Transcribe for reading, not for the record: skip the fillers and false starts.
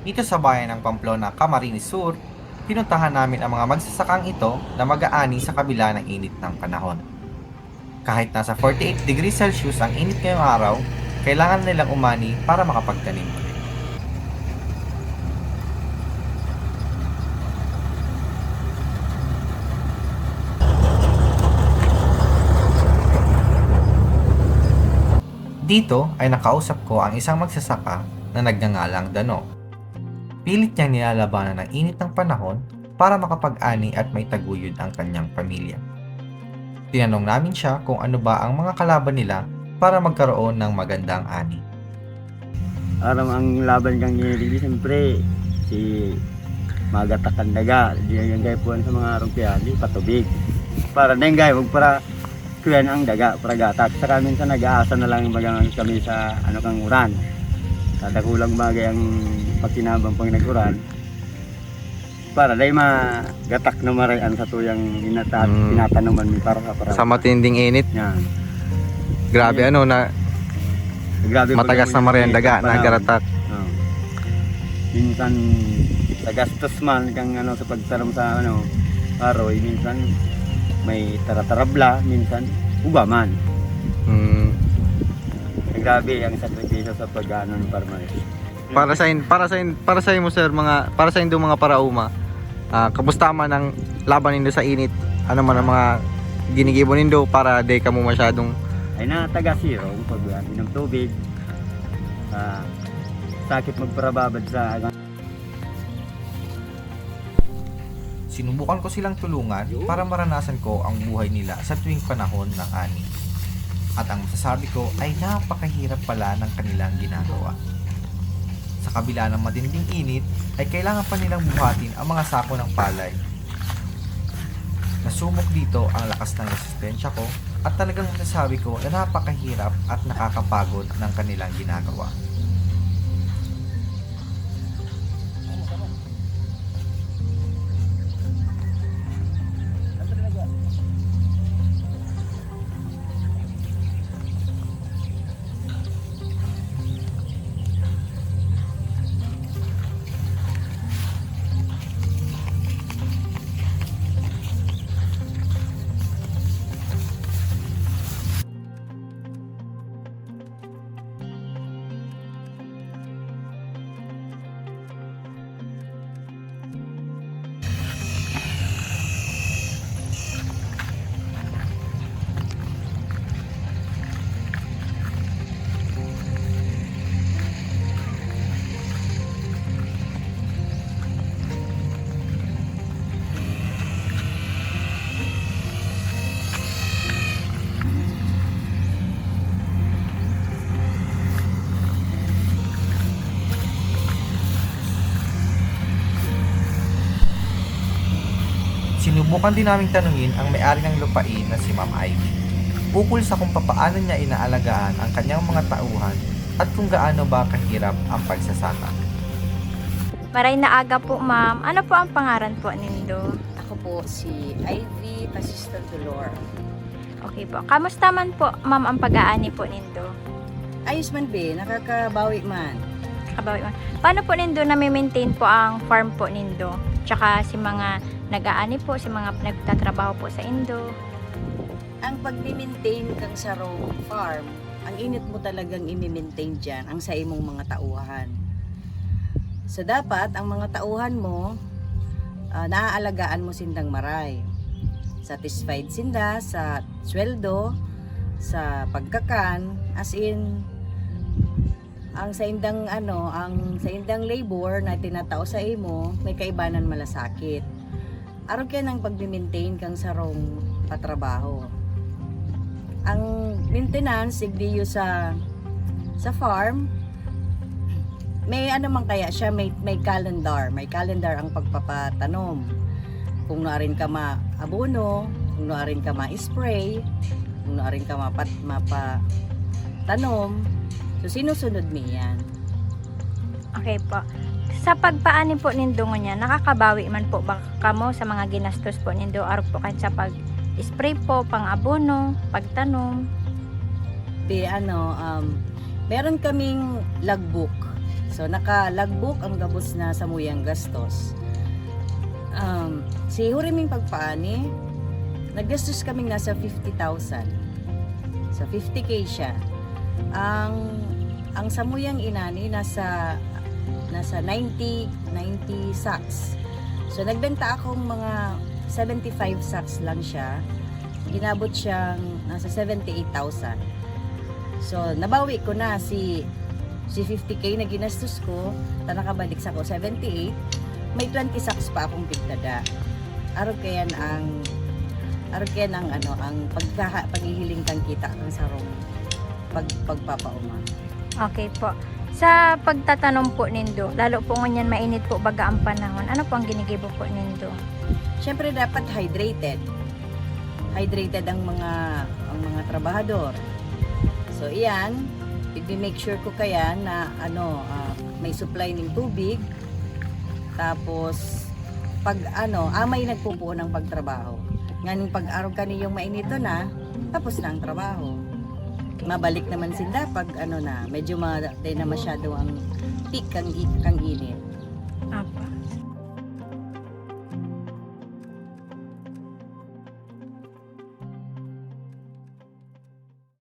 Dito sa bayan ng Pamplona, Camarines Sur, pinuntahan namin ang mga magsasakang ito na mag-aani sa kabila ng init ng panahon. Kahit nasa 48 degrees Celsius ang init ngayong araw, kailangan nilang umani para makapagtanim. Dito ay nakausap ko ang isang magsasaka na nagngangalang Dano. Pilit niyang nilalabanan ng init ng panahon para makapag-ani at may taguyod ang kanyang pamilya. Tinanong namin siya kung ano ba ang mga kalaban nila para magkaroon ng magandang ani. Aram ang laban kang ginili, siyempre si magatakan daga, di yung gay puan sa mga rumpiali, patubig. Para na yung gay, huwag para kuyan ang daga, para gatak. Saka minsan nag-aasa na lang bagang kami sa ano kang uran. Kada kulang bagay ang pagkinabang pang nag-uran. Para dahil magatak na marayan sa tuyang tinatanuman mi para Sa matinding init, yan. grabe ano na Grabe matagas na marian daga, nagaratak. Oh. Minsan sa gastos man kang ano sa pagtanom sa ano aroy, minsan may taratarabla, minsan ugaman. Grabe ang sakripisyo sa pag-ano ng farmer. Para sa mo sir, para sa inyong mga parauma. Kamusta man ang laban nindo sa init? Ano man ang mga ginigibo nindo para di ka mo masyadong Ay na taga zero pag ng tubig. Sakit magparababad sa Sinubukan ko silang tulungan para maranasan ko ang buhay nila sa tuwing panahon ng ani. At ang masasabi ko ay napakahirap pala ng kanilang ginagawa. Sa kabila ng matinding init ay kailangan pa nilang buhatin ang mga sako ng palay. Nasubok dito ang lakas ng resistensya ko at talagang masasabi ko na napakahirap at nakakapagod ng kanilang ginagawa. Sinubukan din naming tanungin ang may-ari ng lupain na si Ma'am Ivy. Ukol sa kung papaano niya inaalagaan ang kanyang mga tauhan at kung gaano ba kahirap ang pagsasaka. Maray na aga po, ma'am. Ano po ang pangaran po nindo? Ako po si Ivy Pasistal Dolor. Okay po. Kamusta man po, ma'am, ang pag-aani po nindo? Ayos man be, nakakabawi man. Kabawi man. Paano po nindo na-maintain po ang farm po nindo? Tsaka si mga nag-aani po, si mga nagtatrabaho po sa indo. Ang pag-maintain kang sa raw farm, ang init mo talagang i-maintain dyan, ang sa imong mga tauhan. So dapat, ang mga tauhan mo, naaalagaan mo sindang maray. Satisfied sinda sa sweldo, sa pagkakan, as in, ang sa indang labor na tinatao sa imo, may kaibanan malasakit. Aron kaya ng pag-maintain kang sarong patrabaho. Ang maintenance igdiyo sa farm, may ano man kaya siya, may calendar ang pagpapatanom. Kung naarin ka maabono, kung naarin ka ma-spray, kung naarin ka mapatanom, so sinusunod mo yan. Okay po. Sa pagpaani po nindo niya, nakakabawi man po ba kamo sa mga ginastos po nindo araw po kahit sa pag-spray po, pang-abono, pagtanom? Meron kaming logbook So nakalagbok ang gabos na samuyang gastos. Si Huriming pagpaani, naggastos kaming nasa 50,000. So 50k siya. Ang samuyang inani nasa 90 sacks. So nagbenta akong mga 75 sacks lang siya. Ginabot siyang nasa 78,000. So nabawi ko na si 50k na ginastos ko, nakabalik sa ko 78. May 20 sacks pa akong bigtada. Araw kayan ang paghihiling kang kita kang sarong pagpapauma. Okay po. Sa pagtatanong po nindo, lalo po ngunyan mainit po baga ang panahon, ano po ang ginigibo po nindo? Siyempre dapat hydrated. Hydrated ang mga trabahador. So iyan, i-make sure ko kaya na may supply ng tubig. Tapos pag may nagpupuo ng pagtrabaho. Nganing pag-araw kaniyong mainito na, tapos na ang trabaho. Mabalik naman sila pag medyo na masyado ang peak kang init. Apa.